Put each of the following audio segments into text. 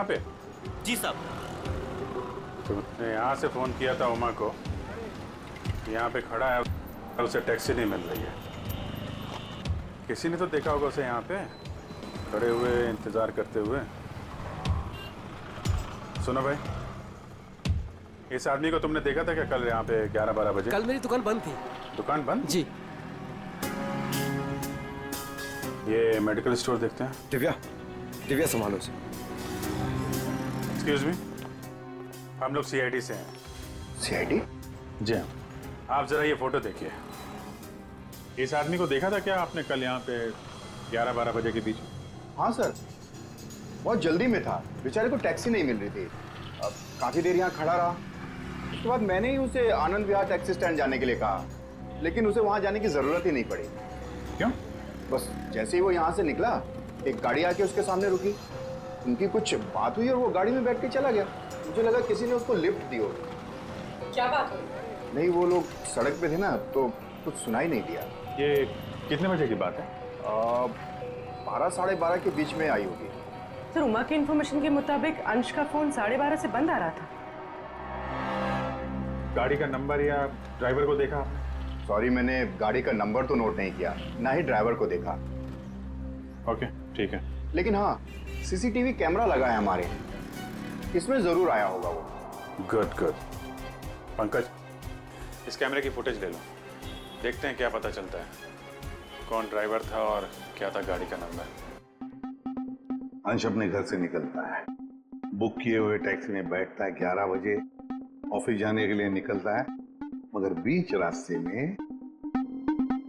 यहाँ पे? जी साहब। तुमने यहाँ से फ़ोन किया था उमा को, यहाँ पे खड़ा है और उसे टैक्सी नहीं मिल रही है। किसी ने तो देखा होगा उसे यहाँ पे खड़े हुए इंतज़ार करते हुए। सुनो भाई, इस आदमी को तुमने देखा था क्या कल यहाँ पे 11-12 बजे? कल मेरी दुकान बंद थी। दुकान बंद? जी। ये मेडिकल स्टोर देखते हैं। दिव्या, दिव्या संभालो उसे। एक्सक्यूज मी, हम लोग सीआईडी से हैं। सीआईडी? जी हाँ। आप जरा ये फोटो देखिए। इस आदमी को देखा था क्या आपने कल यहाँ पे 11-12 बजे के बीच में? हाँ सर, बहुत जल्दी में था, बेचारे को टैक्सी नहीं मिल रही थी। अब काफी देर यहाँ खड़ा रहा। उसके बाद मैंने ही उसे आनंद विहार टैक्सी स्टैंड जाने के लिए कहा, लेकिन उसे वहाँ जाने की जरूरत ही नहीं पड़ी। क्यों? बस जैसे ही वो यहाँ से निकला, एक गाड़ी आके उसके सामने रुकी। उनकी कुछ बात हुई और वो गाड़ी में बैठ के चला गया। मुझे लगा किसी ने उसको लिफ्ट दी होगी। क्या बात हुई? नहीं, वो लोग सड़क पे थे ना, तो कुछ सुनाई नहीं दिया। ये कितने बजे की बात है? 12-12:30 के बीच में आई होगी। सर, उमा की इन्फॉर्मेशन के मुताबिक अंश का फोन 12:30 से बंद आ रहा था। गाड़ी का नंबर या ड्राइवर को देखा आपने? सॉरी, मैंने गाड़ी का नंबर तो नोट नहीं किया, ना ही ड्राइवर को देखा। ओके, ठीक है। लेकिन हाँ, सीसीटीवी कैमरा लगा है हमारे, इसमें जरूर आया होगा वो। Good good. पंकज, इस कैमरे की फुटेज ले लो, देखते हैं क्या पता चलता है, कौन ड्राइवर था और क्या था गाड़ी का नंबर। अंश अपने घर से निकलता है, बुक किए हुए टैक्सी में बैठता है, 11 बजे ऑफिस जाने के लिए निकलता है, मगर बीच रास्ते में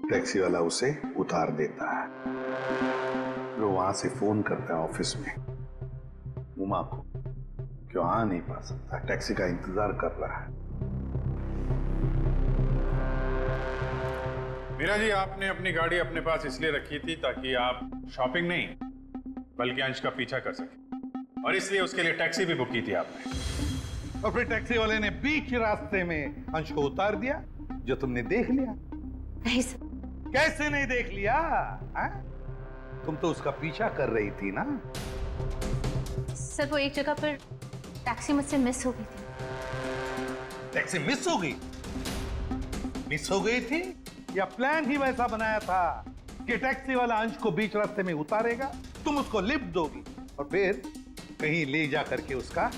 टैक्सी वाला उसे उतार देता है। फिर वहां से फोन करता है ऑफिस में उमा को, क्यों आ नहीं पा सकता, टैक्सी का इंतजार कर रहा है। मीरा जी, आपने अपनी गाड़ी अपने पास इसलिए रखी थी ताकि आप शॉपिंग नहीं बल्कि अंश का पीछा कर सके, और इसलिए उसके लिए टैक्सी भी बुक की थी आपने। और फिर टैक्सी वाले ने बीच रास्ते में अंश को उतार दिया, जो तुमने देख लिया। नहीं सर। कैसे नहीं देख लिया? तुम तो उसका पीछा कर रही थी ना। सर, वो एक जगह पर टैक्सी मुझसे मिस हो गई थी। टैक्सी मिस हो गई? मिस हो गई थी या प्लान ही वैसा बनाया था कि टैक्सी वाला अंश को बीच रास्ते में उतारेगा, तुम उसको लिफ्ट दोगी और फिर कहीं ले जा करके उसका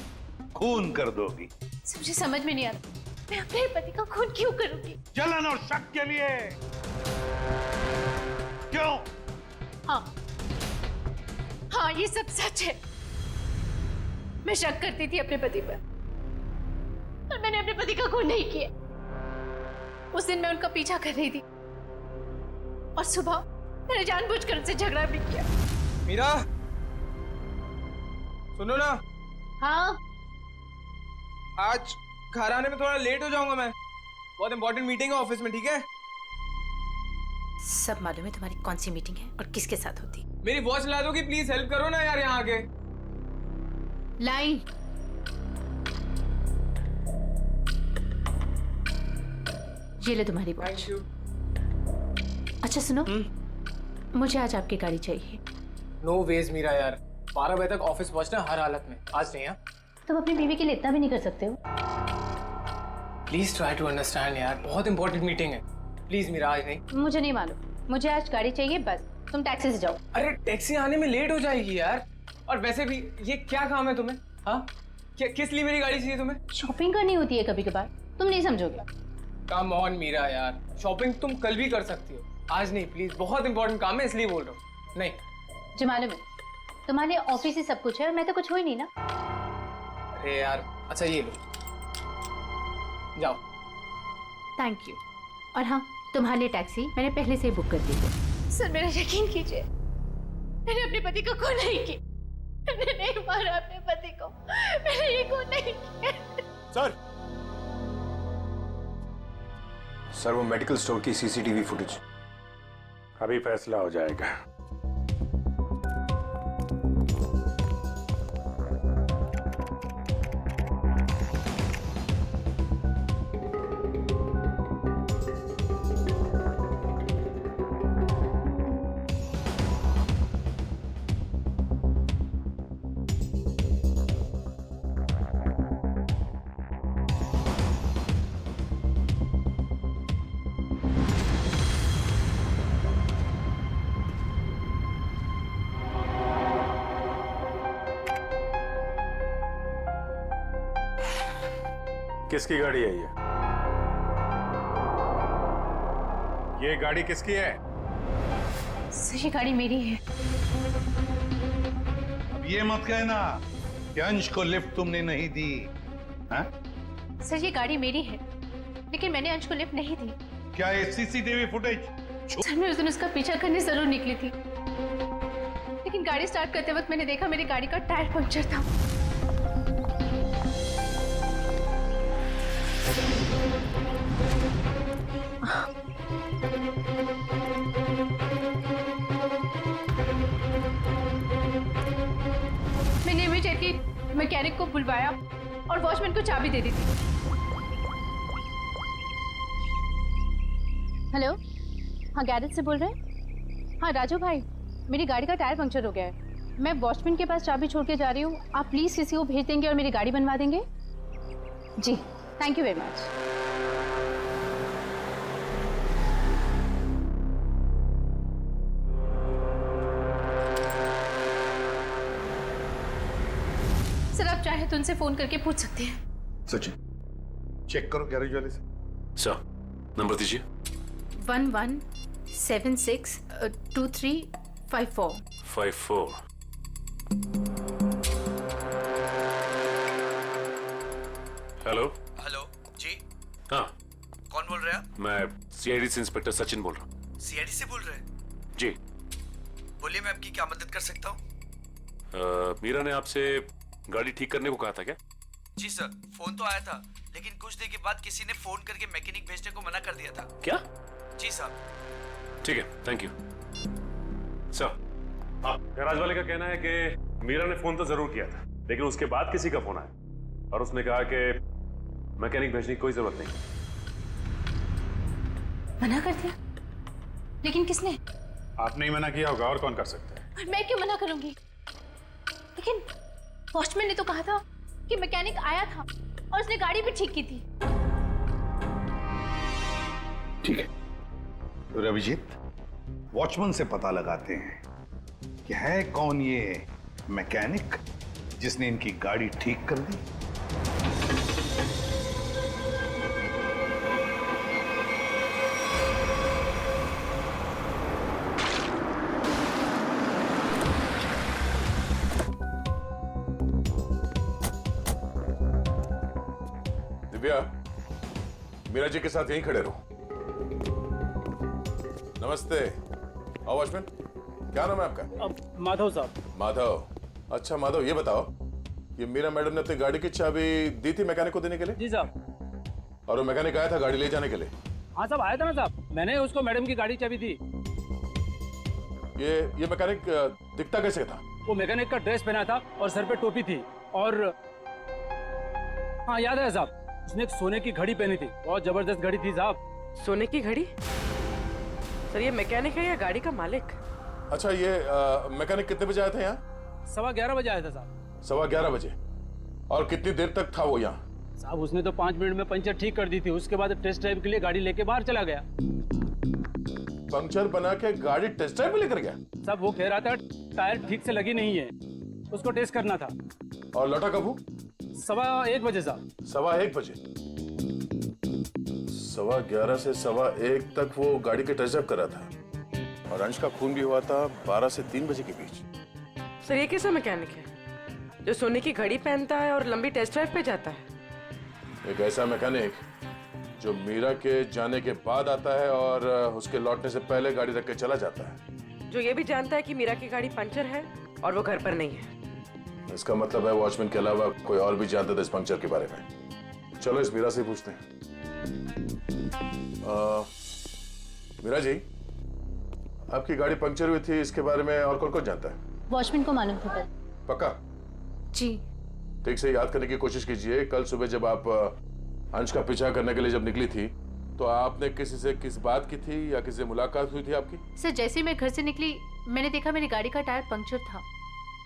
खून कर दोगी? मुझे समझ में नहीं आता, मैं अपने पति का खून क्यों करूंगी? जलन और शक के लिए। क्यों? हाँ, ये सब सच है। मैं शक करती थी अपने पति पर, और मैंने अपने पति का खून नहीं किया। उस दिन मैं उनका पीछा कर रही थी और सुबह मैंने जानबूझकर उनसे झगड़ा भी किया। मीरा, सुनो ना। हाँ? आज घर आने में थोड़ा लेट हो जाऊंगा मैं, बहुत इंपॉर्टेंट मीटिंग है ऑफिस में, ठीक है? सब मालूम है तुम्हारी कौन सी मीटिंग है और किसके साथ होती। मेरी वॉच ला दोगी प्लीज? हेल्प करो ना यार यहाँ आके। लाइन। ये ले तुम्हारी वॉच। Thank you. अच्छा सुनो, मुझे आज आपकी गाड़ी चाहिए। नो वेज मीरा यार, 12 बजे तक ऑफिस पहुंचना हर हालत में, आज नहीं। हाँ, तुम अपनी बीवी के लिए इतना भी नहीं कर सकते हो? प्लीज ट्राई टू अंडरस्टैंड यार, बहुत इंपॉर्टेंट मीटिंग है। प्लीज मीरा, आज नहीं। मुझे नहीं मालूम, मुझे आज गाड़ी चाहिए बस। तुम टैक्सी से जाओ। अरे टैक्सी आने में लेट हो जाएगी यार, और वैसे भी ये क्या काम है तुम्हें? हाँ, क्या किस लिए मेरी गाड़ी चाहिए तुम्हें? शॉपिंग करनी होती है कभी कभार, तुम नहीं समझोगे। कम ऑन मीरा यार, शॉपिंग तुम कल भी कर सकती हो, आज नहीं प्लीज, बहुत इंपॉर्टेंट काम है इसलिए बोल रहा हूँ। नहीं जो मालूम है, तुम्हारे ऑफिस ही सब कुछ है और मैं तो कुछ हो ही नहीं ना। अरे यार, अच्छा ये लो, जाओ। Thank you. और हाँ, तुम्हारे लिए टैक्सी मैंने पहले से ही बुक कर दी है। सर, मेरा यकीन कीजिए, मैंने अपने पति को खून नहीं किया। मैंने नहीं मारा अपने पति को, मैंने ये खून नहीं किया। सर, वो मेडिकल स्टोर की सीसीटीवी फुटेज। अभी फैसला हो जाएगा। किसकी गाड़ी है ये गाड़ी किसकी है? सर ये गाड़ी मेरी है। अब ये मत कहना कि अंश को लिफ्ट तुमने नहीं दी। हाँ? सर ये गाड़ी मेरी है, लेकिन मैंने अंश को लिफ्ट नहीं दी। क्या ये सीसीटीवी फुटेज? सर मैं उस दिन उसका पीछा करने जरूर निकली थी, लेकिन गाड़ी स्टार्ट करते वक्त मैंने देखा मेरी गाड़ी का टायर पंक्चर था। मैंने इमीडिएटली मैकेनिक को बुलवाया और वॉचमैन को चाबी दे दी थी। हेलो, हाँ गैरेज से बोल रहे हैं? हाँ राजू भाई, मेरी गाड़ी का टायर पंक्चर हो गया है। मैं वॉचमैन के पास चाबी छोड़ के जा रही हूँ, आप प्लीज़ किसी को भेज देंगे और मेरी गाड़ी बनवा देंगे? जी, thank you very much. Sir आप चाहे तो उनसे फोन करके पूछ सकते हैं। सचिन, चेक करो गैरेज वाले से। सर, नंबर दीजिए। 11762354। 54। हेलो। हेलो जी, हाँ, कौन बोल रहे हैं आप? मैं सीआईडी से इंस्पेक्टर सचिन बोल रहा हूँ। सीआईडी से बोल रहे हैं? जी। बोलिए, मैं आपकी क्या मदद कर सकता हूँ? मीरा ने आपसे गाड़ी ठीक करने को कहा था क्या? जी सर, फोन तो आया था, लेकिन कुछ देर के बाद किसी ने फोन करके मैकेनिक भेजने को मना कर दिया था। क्या? जी साहब। ठीक है, थैंक यू। सर, गैराज वाले का कहना है कि मीरा ने फोन तो जरूर किया था, लेकिन उसके बाद किसी का फोन आया और उसने कहा कि मैकेनिक भेजने की कोई जरूरत नहीं। मना कर दिया? लेकिन किसने? आपने ही मना किया होगा, और कौन कर सकता है? और मैं क्यों मना करूंगी? लेकिन वॉचमैन ने तो कहा था कि मैकेनिक आया था और उसने गाड़ी भी ठीक की थी। ठीक है, तो रविजीत, वॉचमैन से पता लगाते हैं कि है कौन ये मैकेनिक जिसने इनकी गाड़ी ठीक कर दी। दिव्या, मीरा जी के साथ यहीं खड़े रहो। नमस्ते। आओ वॉचमैन, क्या नाम है आपका? माधव साहब। माधव। अच्छा माधव, ये बताओ, ये मीरा मैडम ने अपनी गाड़ी की चाबी दी थी मैकेनिक को देने के लिए? जी साहब। और वो मैकेनिक आया था गाड़ी ले जाने के लिए? हाँ साहब, आया था ना साहब, मैंने उसको मैडम की गाड़ी चाबी दी। ये मैकेनिक दिखता कैसे था? वो मैकेनिक का ड्रेस पहना था और सर पे टोपी थी, और हाँ याद है साहब, उसने एक सोने की घड़ी पहनी थी, बहुत जबरदस्त घड़ी थी साहब। सोने की घड़ी? सर ये मैकेनिक है या गाड़ी का मालिक? अच्छा, ये मैकेनिक कितने बजे आया था यहाँ? 11:15 बजे आया था साहब। 11:15 बजे। और कितनी देर तक था वो यहाँ? साहब उसने तो 5 मिनट में पंचर ठीक कर दी थी, उसके बाद टेस्ट ड्राइव के लिए गाड़ी लेके बाहर चला गया। पंक्चर बना के गाड़ी टेस्ट ड्राइव पे लेकर गया? साहब वो कह रहा था टायर ठीक से लगी नहीं है, उसको टेस्ट करना था। और लौटा कब वो? 1:15 बजे साहब। 1:15 बजे। 11:15 से 1:15 तक वो गाड़ी के टेस्ट ड्राइव कर रहा था, और अंश का खून भी हुआ था 12 से 3 बजे के बीच। सर ये कैसा मैकेनिक है जो सोने की घड़ी पहनता है और लंबी टेस्ट ड्राइव पे जाता है? एक ऐसा मैकेनिक जो मीरा के जाने के बाद आता है और उसके लौटने से पहले गाड़ी रख के चला जाता है, जो ये भी जानता है कि मीरा की गाड़ी पंचर है और वो घर पर नहीं है। इसका मतलब है वॉचमैन के अलावा कोई और भी जानता था इस पंक्चर के बारे में। चलो इस मीरा से पूछते हैं। मीरा जी, आपकी गाड़ी पंक्चर हुई थी, इसके बारे में और कौन कौन जानता है? वॉचमैन को मालूम था। पक्का? जी। ठीक से याद करने की कोशिश कीजिए। कल सुबह जब आप अंश का पीछा करने के लिए जब निकली थी, तो आपने किसी से किस बात की थी या किसी से मुलाकात हुई थी आपकी? सर जैसे ही मैं घर से निकली, मैंने देखा मेरी गाड़ी का टायर पंक्चर था।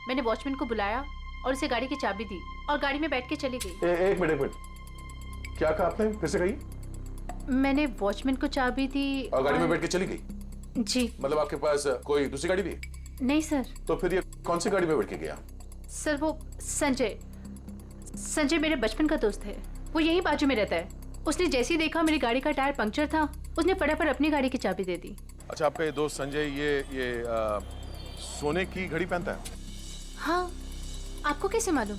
मैंने वॉचमैन को बुलाया और उसे गाड़ी की चाबी दी और गाड़ी में बैठ के चली गई। एक मिनट, क्या कहा आपने? फिर से कहिए। मैंने वॉचमैन को चाबी दी और गाड़ी में बैठ के चली गई? जी। मतलब आपके पास कोई दूसरी गाड़ी भी है? नहीं सर। तो फिर ये कौन सी गाड़ी में बैठ के गया? सर वो संजय मेरे बचपन का दोस्त है। वो यही बाजू में रहता है। उसने जैसे ही देखा मेरी गाड़ी का टायर पंक्चर था, उसने फटाफट अपनी गाड़ी की चाबी दे दी। अच्छा, आपका ये दोस्त संजय ये सोने की घड़ी पहनता है? हाँ, आपको कैसे मालूम?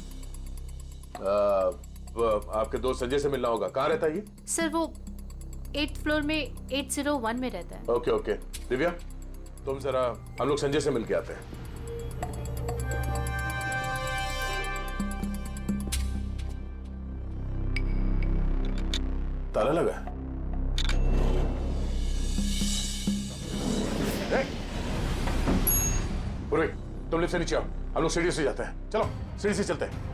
आपके दोस्त संजय से मिलना होगा। कहाँ रहता है ये? सर वो 8th फ्लोर में 801 में रहता है। Okay okay. दिव्या, तुम जरा हम लोग संजय से मिलके आते हैं। ताला लगा है। पुरोहित, तुम लिफ्ट से नीचे आओ, हम लोग सीढ़ी से जाते हैं। चलो सीढ़ी से चलते हैं।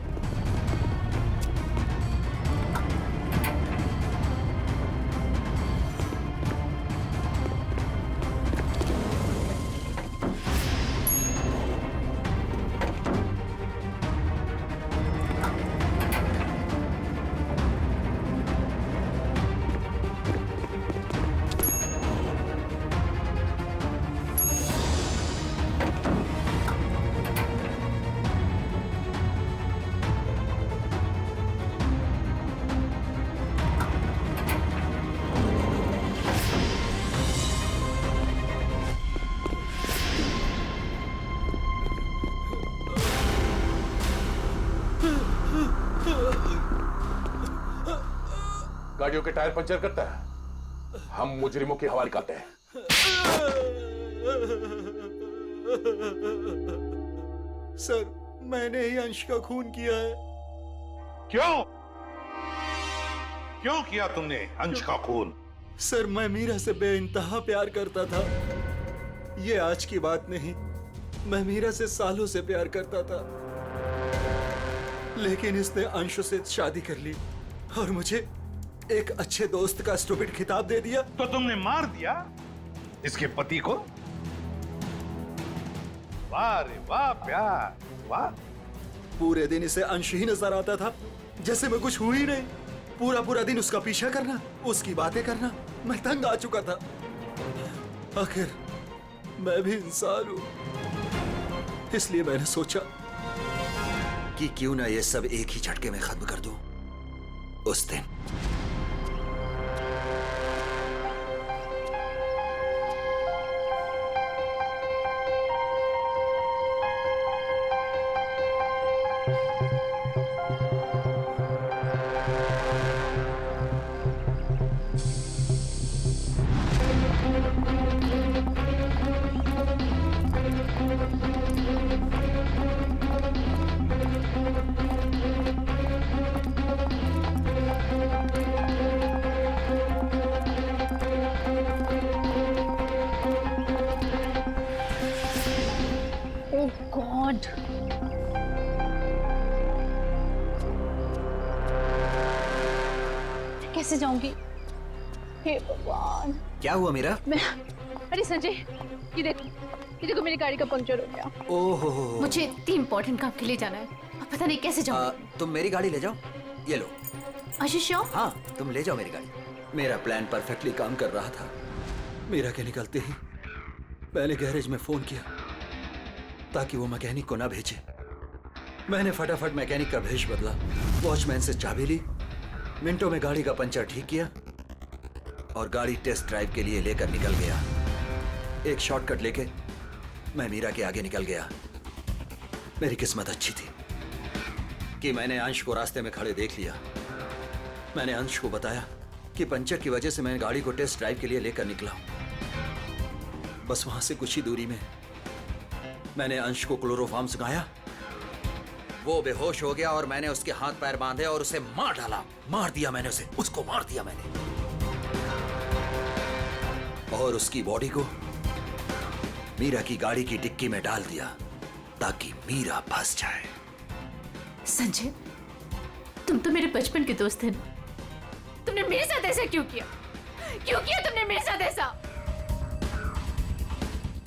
गाड़ियों के टायर पंचर करता है, हम मुजरिमों के हवाले करते हैं। सर, मैंने ही अंश का खून किया है। क्यों? क्यों किया तुमने अंश का खून? सर, मैं मीरा से बेइंतहा प्यार करता था। ये आज की बात नहीं, मैं मीरा से सालों से प्यार करता था, लेकिन इसने अंश से शादी कर ली और मुझे एक अच्छे दोस्त का स्टूपिड खिताब दे दिया। तो तुमने मार दिया इसके पति को? वाह रे वाह, प्यार वाह। पूरे दिन इसे अंश ही नजर आता था, जैसे मैं कुछ हुई नहीं। पूरा पूरा दिन उसका पीछा करना, उसकी बातें करना, मैं तंग आ चुका था। आखिर मैं भी इंसान हूं, इसलिए मैंने सोचा कि क्यों ना ये सब एक ही झटके में खत्म कर दूं। उस दिन गॉड, कैसे जाऊंगी? हे भगवान, क्या हुआ मीरा? मैं अरे संजय, ये देखो मेरी गाड़ी का पंक्चर हो गया। ओहो, मुझे इतनी इंपॉर्टेंट काम के लिए जाना है, अब पता नहीं कैसे जाऊंगी। तुम मेरी गाड़ी ले जाओ, ये लो। आशीष, हाँ, तुम ले जाओ मेरी गाड़ी। मेरा प्लान परफेक्टली काम कर रहा था। मीरा के निकलते ही मैंने गैरेज में फोन किया ताकि वो मैकेनिक को ना भेजे। मैंने फटाफट मैकेनिक का भेष बदला, वॉचमैन से चाबी ली, मिनटों में गाड़ी का पंचर ठीक किया और गाड़ी टेस्ट ड्राइव के लिए लेकर निकल गया। एक शॉर्टकट लेके मैं मीरा के आगे निकल गया। मेरी किस्मत अच्छी थी कि मैंने अंश को रास्ते में खड़े देख लिया। मैंने अंश को बताया कि पंचर की वजह से मैं गाड़ी को टेस्ट ड्राइव के लिए लेकर निकला हूं। बस वहां से कुछ ही दूरी में मैंने अंश को क्लोरोफॉर्म सुखाया। वो बेहोश हो गया और मैंने उसके हाथ पैर बांधे और उसे मार डाला। मार दिया मैंने उसे, उसको मार दिया मैंने, और उसकी बॉडी को मीरा की गाड़ी की डिक्की में डाल दिया ताकि मीरा फंस जाए। संजय, तुम तो मेरे बचपन के दोस्त थे ना, तुमने मेरे साथ ऐसा क्यों किया? क्यों किया तुमने मेरे साथ ऐसा?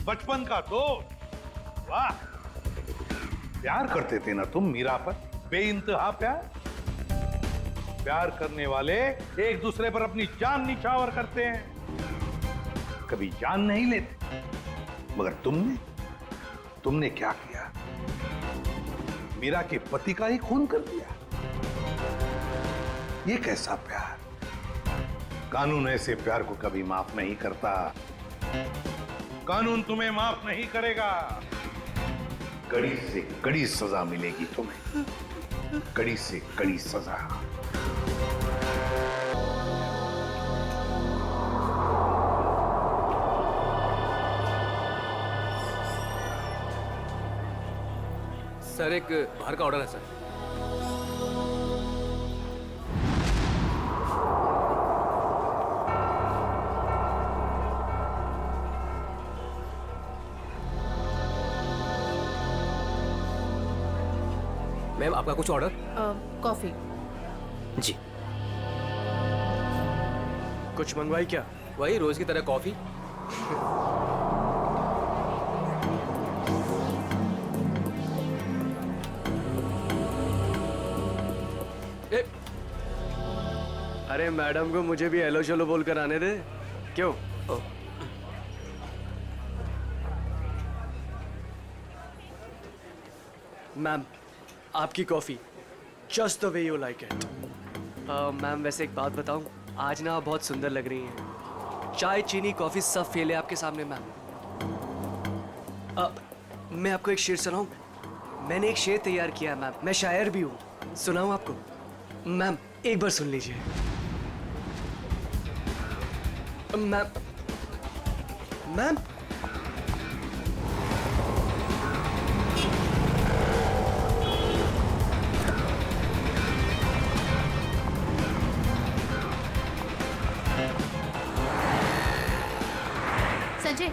बचपन का दोस्त, वाह। प्यार करते थे ना तुम मीरा पर, बेइंतहा प्यार। प्यार करने वाले एक दूसरे पर अपनी जान निछावर करते हैं, कभी जान नहीं लेते। मगर तुमने क्या किया? मीरा के पति का ही खून कर दिया। ये कैसा प्यार? कानून ऐसे प्यार को कभी माफ नहीं करता। कानून तुम्हें माफ नहीं करेगा। कड़ी से कड़ी सजा मिलेगी तुम्हें, कड़ी से कड़ी सजा। सर एक बाहर का ऑर्डर है सर। मैम आपका कुछ ऑर्डर? कॉफी। जी। कुछ मंगवाई क्या? वही रोज की तरह कॉफी। अरे मैडम को मुझे भी हेलो चलो बोल कर आने दे। क्यों? मैम आपकी coffee just the way you like it. Ma'am वैसे एक बात बताऊं, आज ना आप बहुत सुंदर लग रही हैं। चाय चीनी कॉफी सब फेल है आपके सामने मैम। मैं आपको एक शेर सुनाऊं? मैंने एक शेर तैयार किया है मैम, मैं शायर भी हूँ। सुनाऊं आपको? मैम एक बार सुन लीजिए। मैम मैम संजय,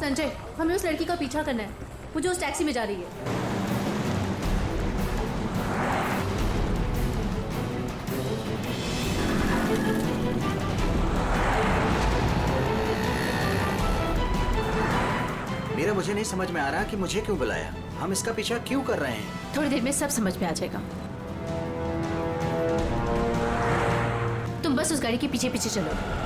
संजय हमें उस लड़की का पीछा करना है। वो जो उस टैक्सी में जा रही है। मेरा मुझे नहीं समझ में आ रहा कि मुझे क्यों बुलाया, हम इसका पीछा क्यों कर रहे हैं। थोड़ी देर में सब समझ में आ जाएगा। तुम बस उस गाड़ी के पीछे पीछे चलो।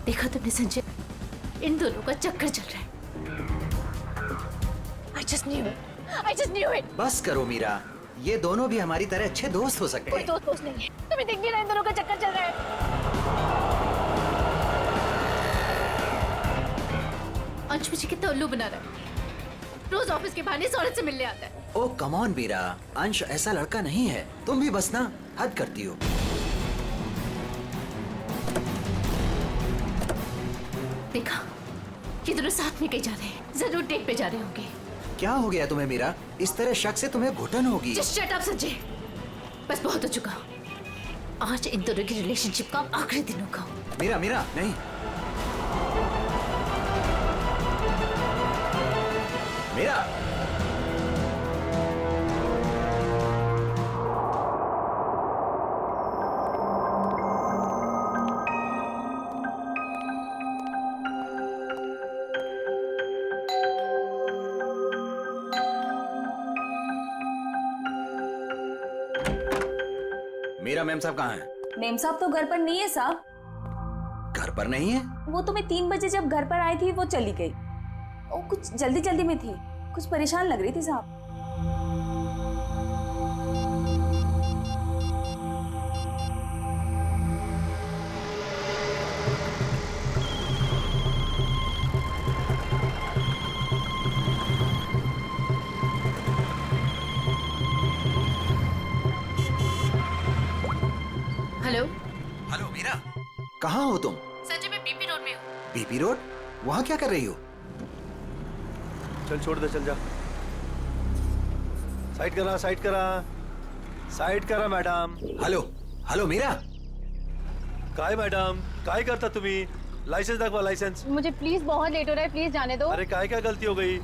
देखा तुमने संजय, इन दोनों का चक्कर चल रहा है। I just knew it. I just knew it. बस करो मीरा, ये दोनों भी हमारी तरह अच्छे दोस्त हो सकते कोई हैं। दोस्त नहीं है, तुम्हें दिख नहीं रहा इन दोनों का चक्कर चल रहा है। अंश मुझे कितना उल्लू बना रहा है। रोज ऑफिस के बहाने इस औरत से मिलने आता है। ओ कम ऑन मीरा, अंश ऐसा लड़का नहीं है। तुम भी बस ना हद करती हो। देखा, ये दोनों साथ में कहीं जा रहे हैं। जरूर डेट पे जा रहे होंगे। क्या हो गया तुम्हें मीरा? इस तरह शक से तुम्हें घुटन होगी। Just shut up Sanjay. बस बहुत हो चुका। आज इन दोनों की रिलेशनशिप का आखिरी दिन होगा। मीरा मीरा नहीं। मीरा मीरा मैम साहब कहाँ हैं? मेम साहब तो घर पर नहीं है साहब। घर पर नहीं है? वो तो मैं 3 बजे जब घर पर आई थी वो चली गई। वो कुछ जल्दी जल्दी में थी, कुछ परेशान लग रही थी साहब। हेलो। हेलो मीरा, कहाँ हो तुम? संजय मैं बीपी रोड में हूँ। BP road? वहाँ क्या कर रही हो? चल छोड़ दे, चल जा। साइड करा, साइड करा, साइड करा मैडम। Hello hello Meera. काय मैडम, काय करता तुम्ही? लाइसेंस दाखवा, लाइसेंस। मुझे प्लीज बहुत लेट हो रहा है, प्लीज जाने दो। अरे काय क्या गलती हो गई?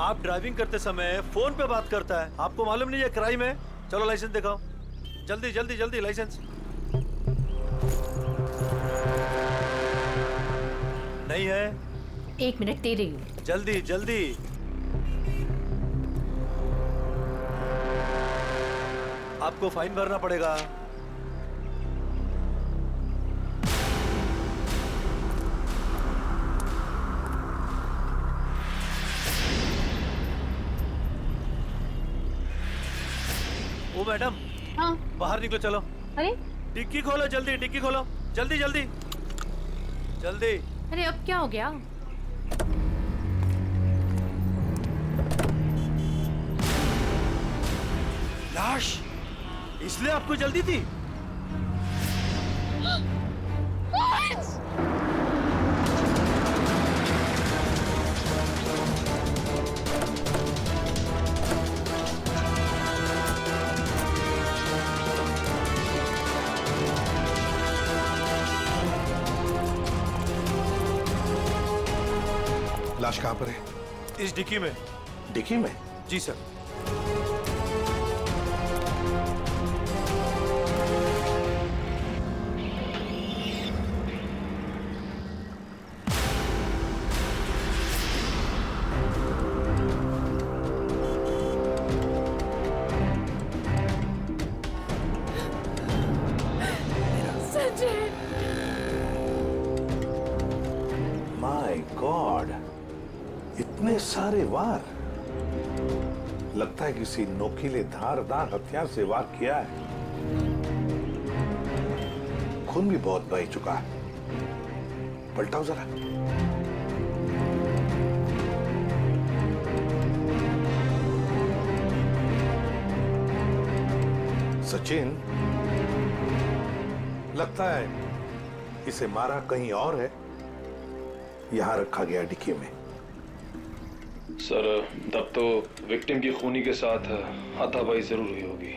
आप ड्राइविंग करते समय फोन पे बात करता है, आपको मालूम नहीं है क्राइम है? चलो लाइसेंस दिखाओ, जल्दी जल्दी जल्दी लाइसेंस। नहीं है? 1 मिनट दे रही हूँ। जल्दी जल्दी। आपको फाइन भरना पड़ेगा। ओ मैडम, हाँ। बाहर निकलो, चलो। अरे डिक्की खोलो, जल्दी डिक्की खोलो, जल्दी जल्दी जल्दी। अरे अब क्या हो गया? लाश, इसलिए आपको जल्दी थी? लाश कहाँ पर है? इस डिक्की में। डिक्की में? जी सर। माय गॉड, इतने सारे वार। लगता है किसी नोकीले धारदार हथियार से वार किया है। खून भी बहुत बह चुका है। पलटाओ जरा। सचिन, लगता है इसे मारा कहीं और है, यहां रखा गया डिक्की में। सर, तब तो विक्टिम की खूनी के साथ हाथापाई जरूर हुई होगी।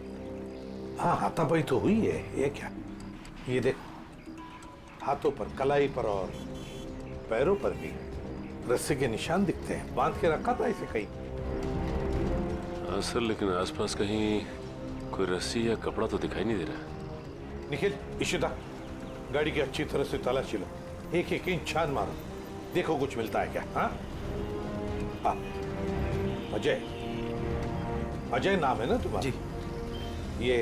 हाँ, हाथापाई तो हुई है। ये क्या? ये देख, हाथों पर, कलाई पर और पैरों पर भी रस्से के निशान दिखते हैं। बांध के रखा था इसे कहीं। हाँ सर, लेकिन आसपास कहीं कोई रस्सी या कपड़ा तो दिखाई नहीं दे रहा। निखिल, इशिता, गाड़ी की अच्छी तरह से तलाशी लो। एक एक इंच छान मारो, देखो कुछ मिलता है क्या। हाँ हाँ। अजय, अजय नाम है ना तुम्हारा? जी। ये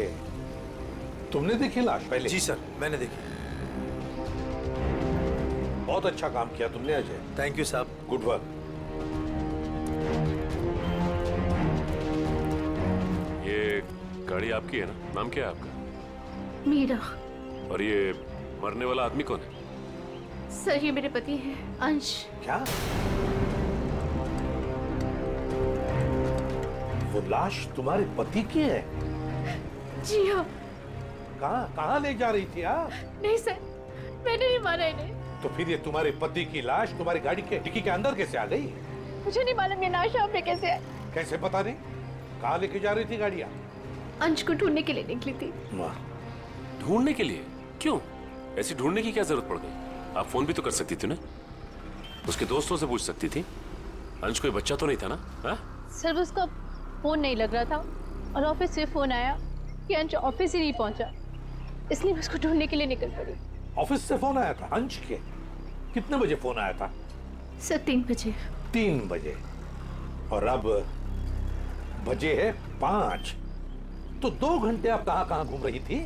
तुमने देखी लाश पहले? जी सर, मैंने देखी। बहुत अच्छा काम किया तुमने अजय। थैंक यू साहब। Good work. ये गाड़ी आपकी है ना? नाम क्या है आपका? मीरा। और ये मरने वाला आदमी कौन है? सर, ये मेरे पति हैं, अंश। क्या? वो लाश तुम्हारे पति की है? जी हाँ। कहाँ ले जा रही थी आप? नहीं सर, मैंने नहीं मारा इन्हें। तो फिर ये तुम्हारे पति की लाश तुम्हारी गाड़ी के डिक्की के अंदर कैसे आ गई? मुझे नहीं मालूम ये लाश यहाँ पे कैसे है। कैसे पता नहीं? कहाँ लेके जा रही थी गाड़ियाँ? अंश को ढूंढने के लिए निकली थी। ढूंढने के लिए? क्यों? ऐसी ढूंढने की क्या जरूरत पड़ गई? आप फोन भी तो कर सकती थी ना, उसके दोस्तों से पूछ सकती थी। अंश कोई बच्चा तो नहीं था ना? हा? सर, उसका फोन नहीं लग रहा था और ऑफिस से फोन आया कि अंश ऑफिस ही नहीं पहुंचा, इसलिए मैं उसको ढूंढने के लिए निकल पड़ी। ऑफिस से फोन आया था अंश के? कितने बजे फोन आया था? सर, 3 बजे। 3 बजे? और अब बजे है 5। तो 2 घंटे आप कहाँ कहाँ घूम रही थी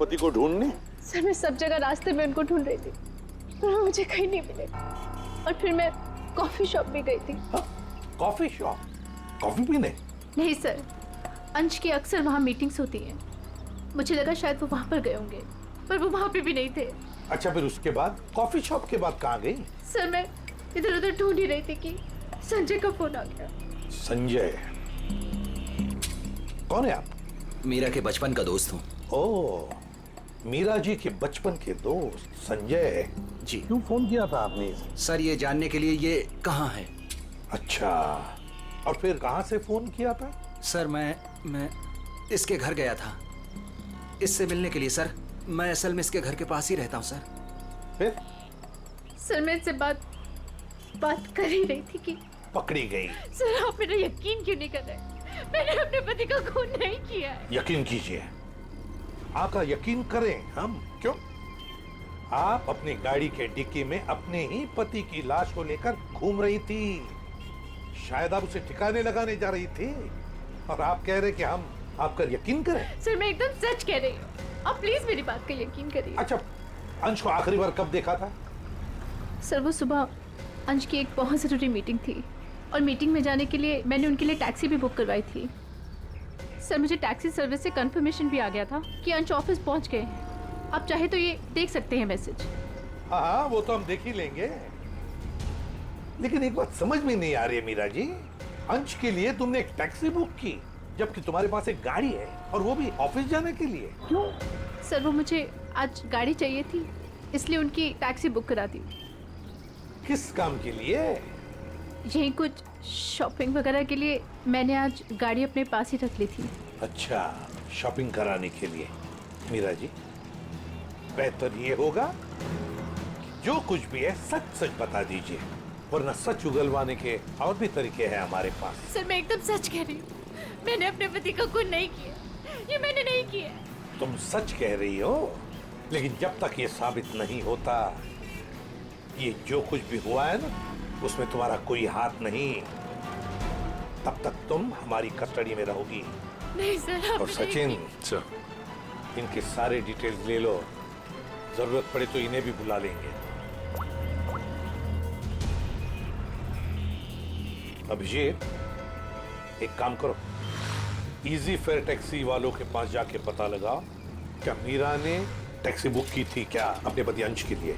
पति को ढूंढने? सर, मैं सब जगह रास्ते में उनको ढूंढ रही थी, पर वो मुझे कहीं नहीं मिले। और फिर मैं कॉफी शॉप भी गई थी। Coffee shop? कॉफी पीने? नहीं सर, अंश की अक्सर वहाँ मीटिंग्स होती हैं। मुझे लगा शायद वो वहाँ पर गए होंगे, पर वो वहाँ पे भी नहीं थे। अच्छा, फिर उसके बाद कॉफी शॉप के बाद कहाँ गई? सर, मैं इधर उधर ढूंढ ही रही थी कि संजय का फोन आ गया। संजय? कौन है आप? मीरा के बचपन का दोस्त हूँ। ओह, मीरा जी के बचपन के दोस्त संजय जी। क्यों फोन किया था आपने? सर, ये जानने के लिए ये कहाँ है। अच्छा, और फिर कहाँ से फोन किया था? सर, मैं इसके घर गया था इससे मिलने के लिए। सर, मैं असल में इसके घर के पास ही रहता हूँ सर। फिर? सर, मैं इससे बात कर ही रही थी कि पकड़ी गई। सर, आप मेरा यकीन क्यों नहीं कर रहे? मैंने अपने पति का खून नहीं किया है। यकीन कीजिए, आपका यकीन करें हम? क्यों? आप अपनी गाड़ी के डिक्की में अपने ही पति की लाश को लेकर घूम रही थी। शायद आप उसे ठिकाने लगाने जा रही थी और आप कह रहे कि हम आप पर यकीन करें। सर मैं एकदम सच कह रही हूँ, आप प्लीज मेरी बात का यकीन करिए। अच्छा, अंश को आखिरी बार कब देखा था? सर वो सुबह अंश की एक बहुत ज़रूरी मीटिंग थी और मीटिंग में जाने के लिए मैंने उनके लिए टैक्सी भी बुक करवाई थी। सर मुझे टैक्सी सर्विस से कंफर्मेशन भी आ गया था कि अंश ऑफिस पहुंच गए हैं। आप चाहे तो ये देख सकते हैं मैसेज। हाँ, वो तो हम देख ही लेंगे, लेकिन एक बात समझ में नहीं आ रही है मीरा जी, अंश के लिए तुमने एक टैक्सी बुक की जबकि तुम्हारे पास एक गाड़ी है और वो भी ऑफिस जाने के लिए। क्यों? सर वो मुझे आज गाड़ी चाहिए थी इसलिए उनकी टैक्सी बुक करा दी। किस काम के लिए? यही कुछ शॉपिंग वगैरह के लिए मैंने आज गाड़ी अपने पास ही रख ली थी। अच्छा, शॉपिंग कराने के लिए। मीरा जी, बेहतर ये होगा कि जो कुछ भी है सच सच बता दीजिए, वरना सच उगलवाने के और भी तरीके हैं हमारे पास। सर मैं एकदम सच कह रही हूँ, मैंने अपने पति का खून नहीं किया, ये मैंने नहीं किया। तुम सच कह रही हो, लेकिन जब तक ये साबित नहीं होता, ये जो कुछ भी हुआ है ना, उसमें तुम्हारा कोई हाथ नहीं, तब तक तुम हमारी कस्टडी में रहोगी। नहीं सर। और सचिन सर, इनके सारे डिटेल्स ले लो, जरूरत पड़े तो इन्हें भी बुला लेंगे। अभिषेक, एक काम करो, इजी फेयर टैक्सी वालों के पास जाके पता लगाओ क्या मीरा ने टैक्सी बुक की थी क्या अपने पति अंश के लिए,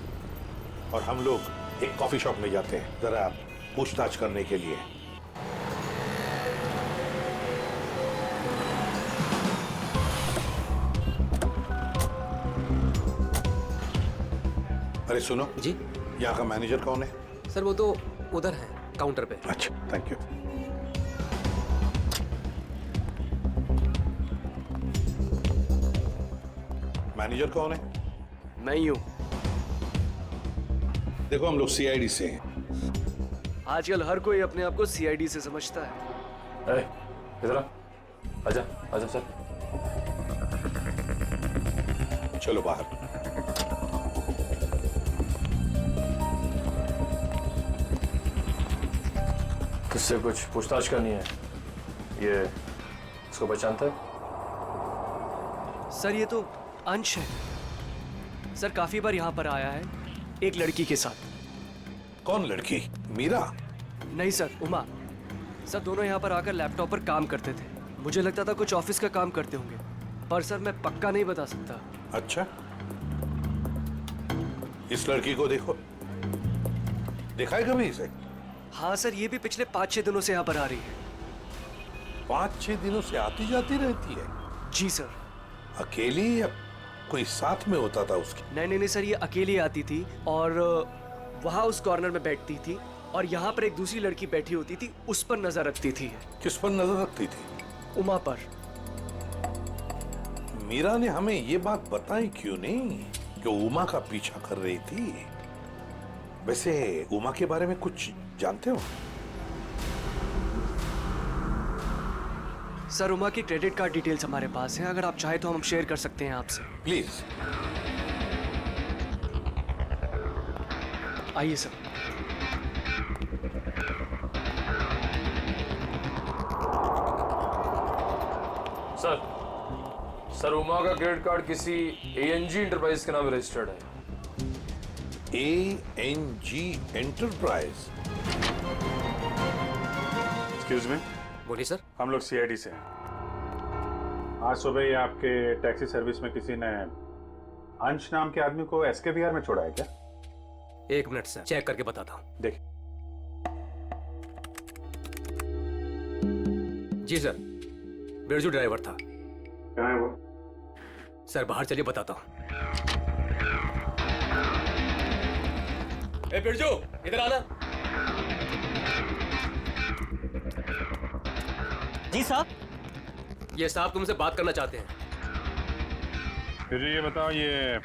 और हम लोग एक कॉफी शॉप में जाते हैं जरा पूछताछ करने के लिए। अरे सुनो जी, यहाँ का मैनेजर कौन है? सर वो तो उधर है काउंटर पे। अच्छा, थैंक यू। मैनेजर कौन है? मैं ही हूँ। देखो, हम लोग सीआईडी से हैं। आजकल हर कोई अपने आप को सीआईडी से समझता है। इधर आ, आजा आजा सर। चलो बाहर। किससे कुछ पूछताछ करनी है? ये इसको पहचानता है? सर ये तो अंश है। सर काफी बार यहाँ पर आया है एक लड़की के साथ। कौन लड़की? मीरा? नहीं सर, उमा। सर दोनों यहाँ पर आकर लैपटॉप पर काम करते थे। मुझे लगता था कुछ ऑफिस का काम करते होंगे, पर सर मैं पक्का नहीं बता सकता। अच्छा, इस लड़की को देखो, देखा है कभी इसे? हाँ सर, ये भी पिछले 5-6 दिनों से यहाँ पर आ रही है। 5-6 दिनों से आती जाती रहती है? जी सर। अकेली या कोई साथ में होता था उसके? नहीं सर, ये अकेली आती थी और वहाँ उस कॉर्नर में बैठती थी और यहाँ पर एक दूसरी लड़की बैठी होती थी, उस पर नजर रखती थी। किस पर नजर रखती थी? उमा पर। मीरा ने हमें ये बात बताई क्यों नहीं कि उमा का पीछा कर रही थी? वैसे उमा के बारे में कुछ जानते हो? सर उमा की क्रेडिट कार्ड डिटेल्स हमारे पास हैं, अगर आप चाहे तो हम शेयर कर सकते हैं आपसे। प्लीज। आइए सर। सर उमा का क्रेडिट कार्ड किसी ANG इंटरप्राइज के नाम रजिस्टर्ड है। ANG enterprise? Excuse me. बोलिए सर। हम लोग सीआईडी से हैं। आज सुबह ही आपके टैक्सी सर्विस में किसी ने अंश नाम के आदमी को SK विहार में छोड़ा है क्या? 1 मिनट सर, चेक करके बताता हूँ। देखिए। जी सर, बिरजू ड्राइवर था। कहाँ है वो? सर बाहर चलिए, बताता हूँ। ए बिरजू, इधर आना। जी साहब। ये साहब तुमसे बात करना चाहते हैं। फिर ये बताओ, ये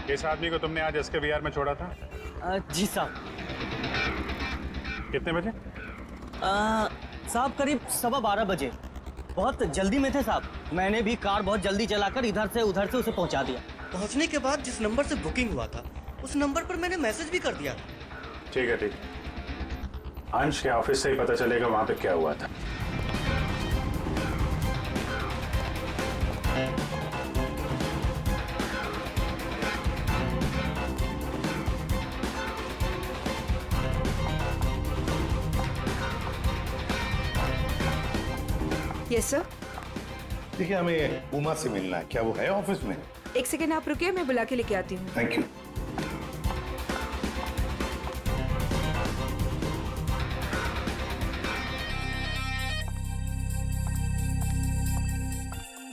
किस आदमी को तुमने आज SK विहार में छोड़ा था? जी साहब। कितने बजे? साहब करीब 12:15 बजे। बहुत जल्दी में थे साहब, मैंने भी कार बहुत जल्दी चलाकर इधर से उधर से उसे पहुंचा दिया। पहुंचने के बाद जिस नंबर से बुकिंग हुआ था उस नंबर पर मैंने मैसेज भी कर दिया था। ठीक है, ठीक। अंश के ऑफिस से ही पता चलेगा वहां पे क्या हुआ था। Yes sir. देखिए, हमें उमा से मिलना है। क्या वो है ऑफिस में? एक सेकेंड आप रुकिए, मैं बुला के लेके आती हूँ। Thank you.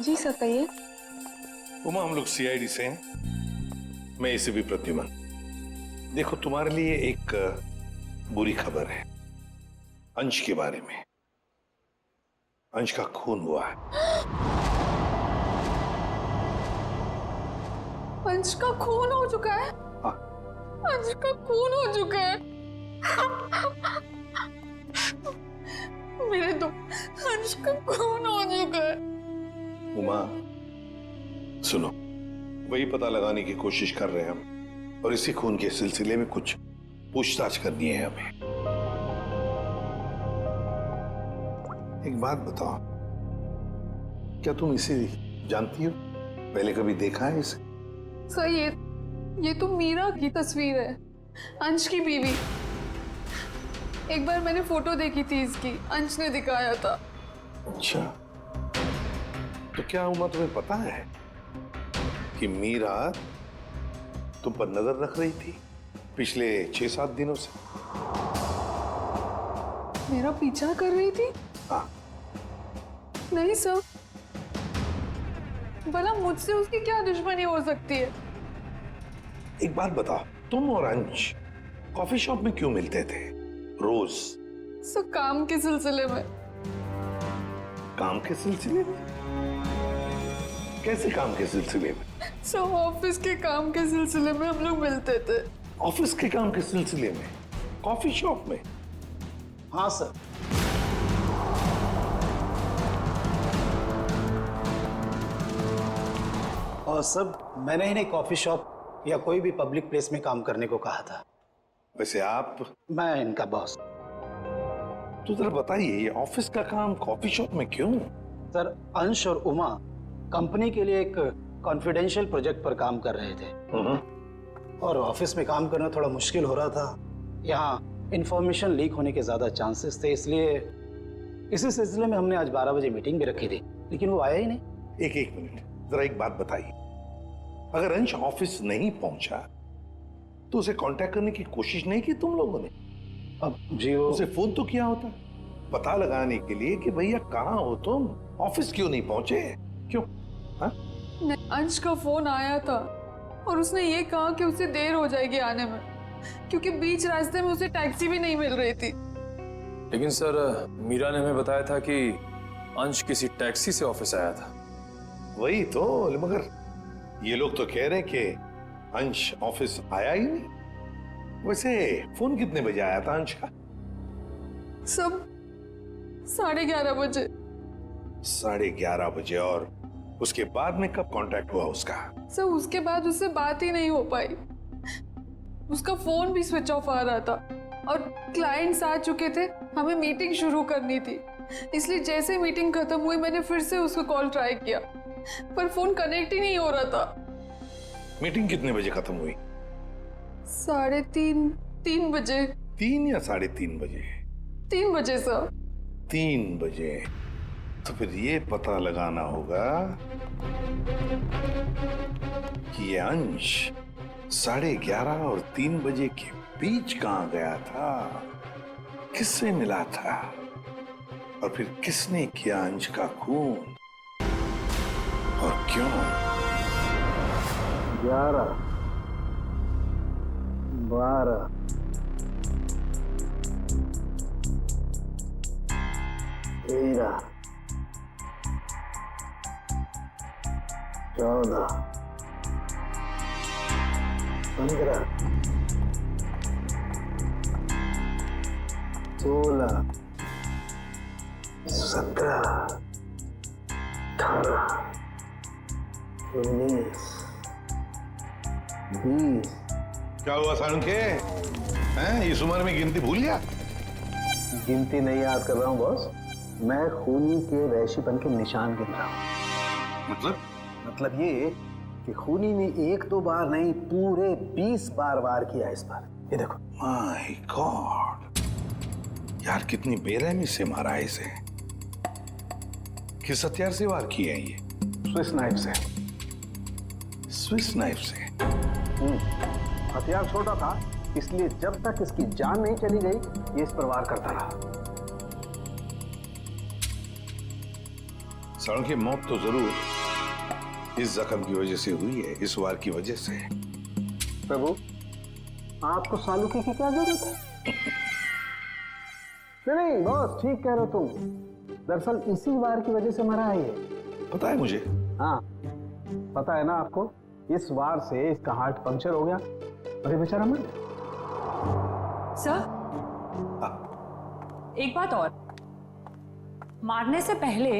जी सर, कहिए। उमा, हम लोग सीआईडी से हैं। मैं एसीपी प्रद्युमन। देखो, तुम्हारे लिए एक बुरी खबर है अंश के बारे में। अंश का खून हुआ है। अंश का खून हो चुका है? हाँ। अंश का खून हो चुका है। मेरे तो अंश का खून हो चुका है। उमा, सुनो, वही पता लगाने की कोशिश कर रहे हैं हम, और इसी खून के सिलसिले में कुछ पूछताछ करनी है हमें। एक बात बताओ, क्या तुम इसे जानती हो? पहले कभी देखा है इसे? सर, ये तो मीरा की तस्वीर है, अंश की बीवी। एक बार मैंने फोटो देखी थी इसकी, अंश ने दिखाया था। अच्छा, तो क्या उमा तुम्हें पता है कि मीरा तुम पर नजर रख रही थी पिछले 6-7 दिनों से? मेरा पीछा कर रही थी? हाँ। नहीं सर, भला मुझसे उसकी क्या दुश्मनी हो सकती है? एक बात बताओ, तुम और अंश कॉफी शॉप में क्यों मिलते थे रोज? सर, काम के सिलसिले में। काम के सिलसिले में? कैसे काम के सिलसिले में? सर, ऑफिस के काम के सिलसिले में हम लोग मिलते थे। ऑफिस के काम के सिलसिले में कॉफी शॉप में? हाँ सर। और सर, मैंने इन्हें कॉफी शॉप या कोई भी पब्लिक प्लेस में काम करने को कहा था। वैसे आप? मैं इनका बॉस। तो जरा बताइए, ये ऑफिस का काम कॉफी शॉप में क्यों? सर, अंश और उमा कंपनी के लिए एक कॉन्फिडेंशियल प्रोजेक्ट पर काम कर रहे थे, और ऑफिस में काम करना थोड़ा मुश्किल हो रहा था। यहाँ इंफॉर्मेशन लीक होने के ज्यादा चांसेस थे, इसलिए इसी सिलसिले में हमने आज 12 बजे मीटिंग भी रखी थी, लेकिन वो आया ही नहीं। एक मिनट, जरा एक बात बताइए, अगर अंश ऑफिस नहीं पहुंचा तो उसे कांटेक्ट करने की कोशिश नहीं की तुम लोगों ने? अब जी, वो उसे फोन तो किया होता पता लगाने के लिए कि भैया कहाँ हो तुम, ऑफिस क्यों नहीं पहुंचे? क्यों? हाँ? अंश का फोन आया था और उसने ये कहा कि उसे देर हो जाएगी आने में, क्योंकि बीच रास्ते में उसे टैक्सी भी नहीं मिल रही थी। लेकिन सर, मीरा ने हमें बताया था कि अंश किसी टैक्सी से ऑफिस आया था। वही तो, मगर ये लोग तो कह रहे हैं कि अंश ऑफिस आया ही नहीं। वैसे फोन कितने बजे आया था अंश का? सब 11:30 बजे। 11:30 बजे, और उसके बाद में कब कांटेक्ट हुआ उसका? सर, उसके बाद उससे बात ही नहीं हो पाई। उसका फोन भी स्विच ऑफ आ रहा था और क्लाइंट्स आ चुके थे, हमें मीटिंग शुरू करनी थी, इसलिए जैसे मीटिंग खत्म हुई मैंने फिर से उसको कॉल ट्राई किया, पर फोन कनेक्ट ही नहीं हो रहा था। मीटिंग कितने बजे खत्म हुई? 3:30 बजे। 3 या 3:30 बजे? 3 बजे सर। 3 बजे। तो फिर ये पता लगाना होगा कि ये अंश 11:30 और 3 बजे के बीच कहां गया था, किससे मिला था, और फिर किसने किया अंश का खून, और क्यों? 11, 12, 13, 14, 15, 16, 17, 18, 19, क्या हुआ साळुंखे? हैं, इस उम्र में गिनती भूल गया? गिनती नहीं याद कर रहा हूँ बॉस, मैं खूनी के वैश्यपन के निशान गिन रहा हूँ। मतलब ये कि खूनी ने 1-2 बार नहीं, पूरे 20 बार वार किया इस बार। ये देखो। माय गॉड, यार कितनी बेरहमी से मारा है इसे। किस हथियार से वार किए हैं ये? स्विस नाइफ से। स्विस नाइफ से? हथियार छोटा था, इसलिए जब तक इसकी जान नहीं चली गई ये इस पर वार करता रहा। साळुंखे की मौत तो जरूर इस जख्म की वजह से हुई है, इस वार की वजह से। प्रभु, आपको सालुके की क्या जरूरत है? नहीं बॉस, ठीक कह रहे हो तुम। दरअसल इसी वार की वजह से मरा है ये। पता है मुझे। हाँ पता है ना आपको, इस वार से इसका हार्ट पंक्चर हो गया और ये बेचारा मर गया। सर, एक बात और, मारने से पहले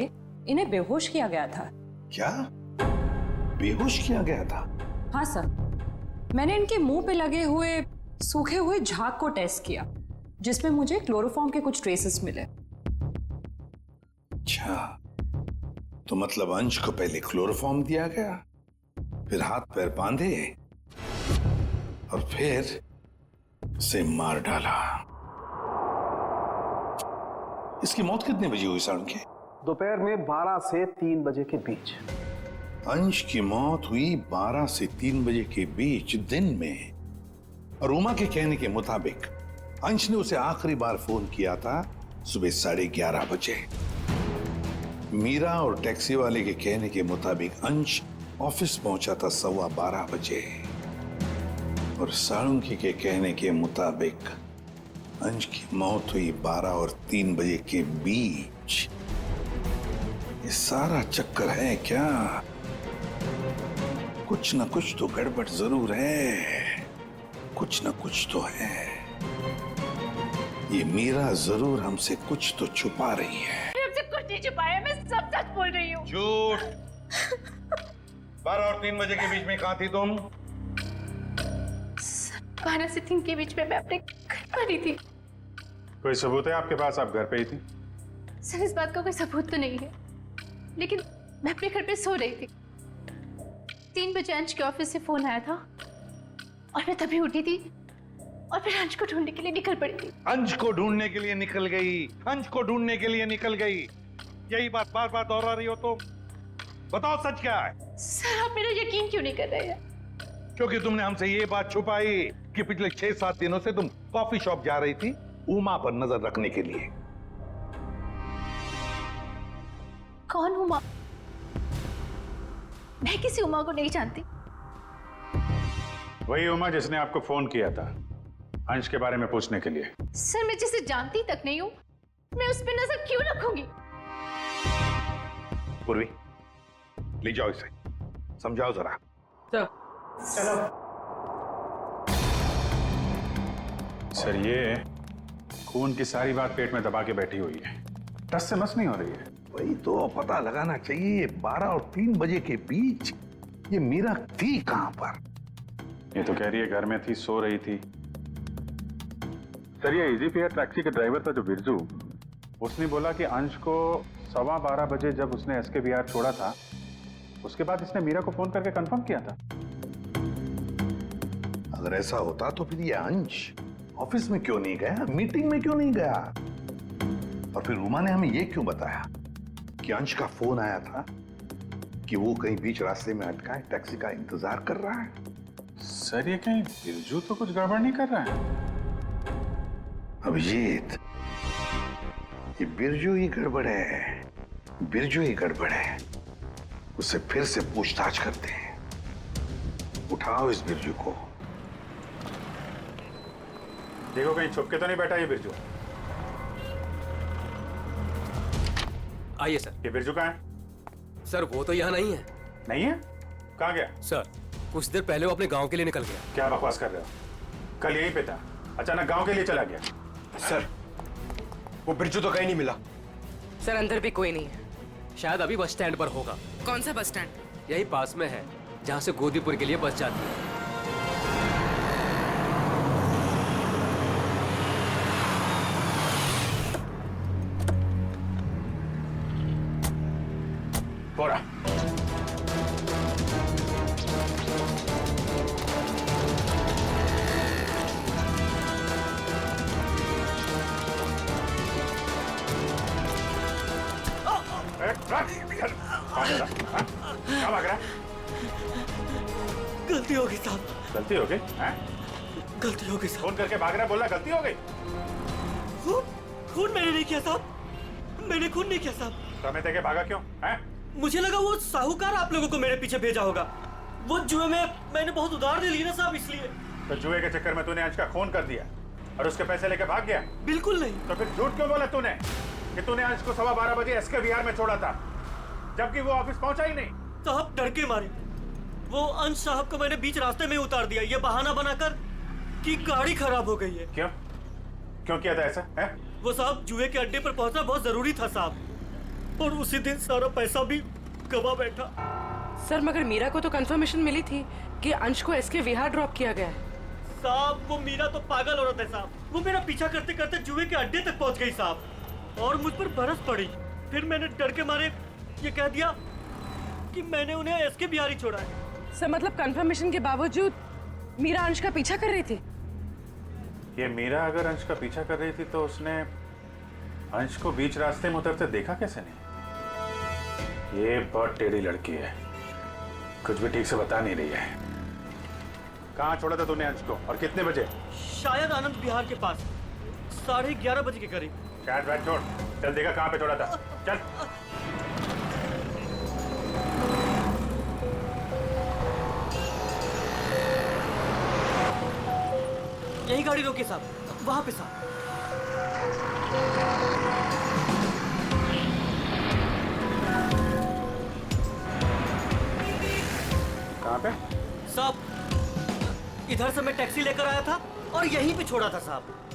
इन्हें बेहोश किया गया था। क्या बेहोश किया गया था? हाँ सर, मैंने इनके मुंह पे लगे हुए सूखे हुए झाग को टेस्ट किया, जिसमें मुझे क्लोरोफॉर्म के कुछ ट्रेसेस मिले। अच्छा, तो मतलब अंश को पहले क्लोरोफॉर्म दिया गया, फिर हाथ पैर बांधे और फिर से मार डाला। इसकी मौत कितने बजे हुई साळुंखे? दोपहर में 12 से 3 बजे के बीच। अंश की मौत हुई 12 से 3 बजे के बीच दिन में, और उमा के कहने के मुताबिक अंश ने उसे आखिरी बार फोन किया था सुबह 11:30 बजे। मीरा और टैक्सी वाले के कहने के मुताबिक अंश ऑफिस पहुंचा था 12:15 बजे, और साळुंखे के कहने के मुताबिक अंश की मौत हुई 12 और 3 बजे के बीच। ये सारा चक्कर है क्या? कुछ न कुछ तो गड़बड़ जरूर है, कुछ न कुछ तो है। ये मीरा जरूर हमसे कुछ तो छुपा रही है। हमसे कुछ नहीं छुपाया, मैं सब सच बोल रही हूँ। झूठ। 12 और 3 बजे के बीच में कहाँ थी तुम? 12 से 3 के बीच में मैं अपने घर पर ही थी। कोई सबूत है आपके पास, आप घर पे ही थी? सर, इस बात का कोई सबूत तो नहीं है, लेकिन मैं अपने घर पे सो रही थी। 3 बजे अंश के ऑफिस से फोन आया था और मैं तभी उठी थी और फिर अंश को ढूंढने के लिए निकल पड़ी थी। अंश को ढूंढने के लिए निकल गई, अंश को ढूंढने के लिए निकल गई, यही बात बार बार दोहरा रही हो तुम। बताओ सच क्या है? सर, आप मेरा यकीन क्यों नहीं कर रहे हैं? क्योंकि तुमने हमसे ये बात छुपाई कि पिछले 6-7 दिनों से तुम कॉफी शॉप जा रही थी उमा पर नजर रखने के लिए। कौन उमा? मैं किसी उमा को नहीं जानती। वही उमा जिसने आपको फोन किया था अंश के बारे में पूछने के लिए। सर, मैं जिसे जानती तक नहीं हूँ, मैं उस पर नजर क्यों रखूंगी? पूर्वी, ले जाओ इसे, समझाओ जरा। चलो। सर, ये खून की सारी बात पेट में दबा के बैठी हुई है, टस से मस नहीं हो रही है। वही तो पता लगाना चाहिए, 12 और 3 बजे के बीच ये मीरा थी कहां पर? ये तो कह रही है घर में थी, सो रही थी। सर, ये इजी फेयर टैक्सी के ड्राइवर था जो बिरजू, उसने बोला कि अंश को 12:15 बजे जब उसने एसके बिहार छोड़ा था, उसके बाद इसने मीरा को फोन करके कंफर्म किया था। अगर ऐसा होता तो फिर ये अंश ऑफिस में क्यों नहीं गया, मीटिंग में क्यों नहीं गया? और फिर उमा ने हमें ये क्यों बताया कि अंश का फोन आया था कि वो कहीं बीच रास्ते में अटका है, टैक्सी का इंतजार कर रहा है? सर, ये कहीं बिरजू तो कुछ गड़बड़ नहीं कर रहा है? अभिजीत, ये बिरजू ही गड़बड़ है, बिरजू ही गड़बड़ है। उससे फिर से पूछताछ करते हैं। उठाओ इस बिरजू को। देखो कहीं छुप के तो नहीं बैठा ये बिरजू। आइए सर। ये बिरजू कहाँ है? सर, वो तो यहाँ नहीं है। नहीं है? कहाँ गया? सर, कुछ देर पहले वो अपने गांव के लिए निकल गया। क्या बकवास कर रहे हो? कल यहीं पे था, अचानक गांव के लिए चला गया। सर, वो बिरजू तो कहीं नहीं मिला। सर, अंदर भी कोई नहीं है। शायद अभी बस स्टैंड पर होगा। कौन सा बस स्टैंड? यही पास में है, जहाँ से गोदीपुर के लिए बस जाती है। है? गलती हो गई साहब। गलती हो गई? हैं? गलती हो गई साहब। फोन करके भाग रहा, बोला गलती हो गई। खून मैंने नहीं किया साहब, मैंने खून नहीं किया साहब। तो हमें देके भागा क्यों? हैं? मुझे लगा वो साहूकार आप लोगों को मेरे पीछे भेजा होगा। वो जुए में मैंने बहुत उधार दे ली ना साहब, इसलिए। तो जुए के चक्कर में तूने अंश का खून कर दिया और उसके पैसे लेके भाग गया? बिल्कुल नहीं। तो फिर झूठ क्यों बोला तूने कि तूने अंश को 12:15 बजे एसके विहार में छोड़ा था, जबकि वो ऑफिस पहुंचा ही नहीं? साहब डर के मारे वो अंश साहब को मैंने बीच रास्ते में उतार दिया, ये बहाना बनाकर कि गाड़ी खराब हो गई है। क्यों क्यों किया था ऐसा? है? वो साहब जुए के अड्डे पर पहुंचना बहुत जरूरी था साहब, और उसी दिन सारा पैसा भी गवा बैठा। सर मगर मीरा को तो कंफर्मेशन मिली थी कि अंश को एसके विहार ड्रॉप किया गया है। साहब वो मीरा तो पागल औरत है साहब, वो मेरा पीछा करते करते जुए के अड्डे तक पहुंच गई साहब, और मुझ पर बरस पड़ी। फिर मैंने डर के मारे ये कह दिया कि मैंने उन्हें एसके बिहार ही छोड़ा है। सर मतलब कंफर्मेशन के बावजूद मीरा अंश का पीछा कर रही थी? ये मीरा अगर अंश का पीछा कर रही थी तो उसने अंश को बीच रास्ते में उतरते देखा कैसे नहीं? ये बहुत टेढ़ी लड़की है, कुछ भी ठीक से बता नहीं रही है। कहाँ छोड़ा था तूने अंश को और कितने बजे? शायद आनंद विहार के पास 11:30 बजे के करीब। शायद बैठ छोड़, चल देखा कहाँ पे छोड़ा था, चल। यही गाड़ी रोके साहब, वहां पे साहब। कहाँ पे? साहब इधर से मैं टैक्सी लेकर आया था और यहीं पे छोड़ा था साहब।